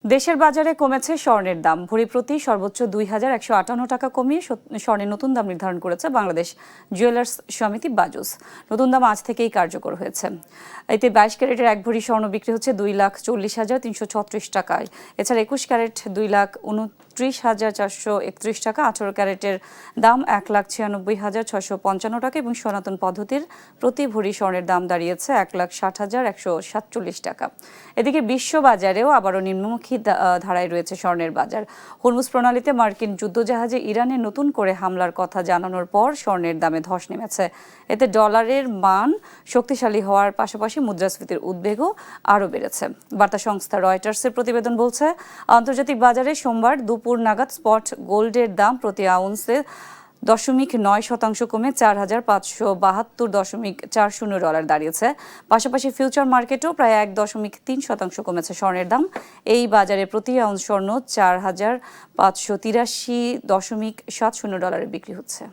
দেশের বাজারে কমেছে স্বর্ণের দাম। ভরি প্রতি সর্বোচ্চ ২,১৫৮ টাকা কমিয়ে স্বর্ণের নতুন দাম নির্ধারণ করেছে বাংলাদেশ জুয়েলার্স সমিতি বাজুস। নতুন দাম আজ থেকেই কার্যকর হয়েছে। এতে ২২ ক্যারেটের এক ভরি স্বর্ণ বিক্রি হচ্ছে ২,৪০,৩৩৬ টাকায়। এছাড়া ২১ ক্যারেট ২,২৯,৪৩১ টাকা, ১৮ ক্যারেটের দাম ১,৯৬,৬৫৫ টাকা এবং সনাতন পদ্ধতির প্রতি ভরি স্বর্ণের দাম দাঁড়িয়েছে ১,৬০,১৪৭ টাকা। এদিকে বিশ্ববাজারেও আবারও নিম্নমুখী ধারায় রয়েছে স্বর্ণের বাজার। হরমুজ প্রণালীতে মার্কিন যুদ্ধজাহাজে ইরানে নতুন করে হামলার কথা জানানোর পর স্বর্ণের দামে ধস নেমেছে। এতে ডলারের মান শক্তিশালী হওয়ার পাশাপাশি মুদ্রাস্ফীতির উদ্বেগও আরও বেড়েছে। বার্তা সংস্থা রয়টার্সের প্রতিবেদন বলছে, আন্তর্জাতিক বাজারে সোমবার দুপুর নাগাদ স্পট গোল্ডের দাম প্রতি আউন্সে 0.9% কমে 4,572.40 ডলার দাঁড়িয়েছে। পাশাপাশি ফিউচার মার্কেটেও প্রায় 1.3% কমেছে স্বর্ণের দাম। এই বাজারে প্রতি আউন্স স্বর্ণ 4,583.70 ডলারে বিক্রি হচ্ছে।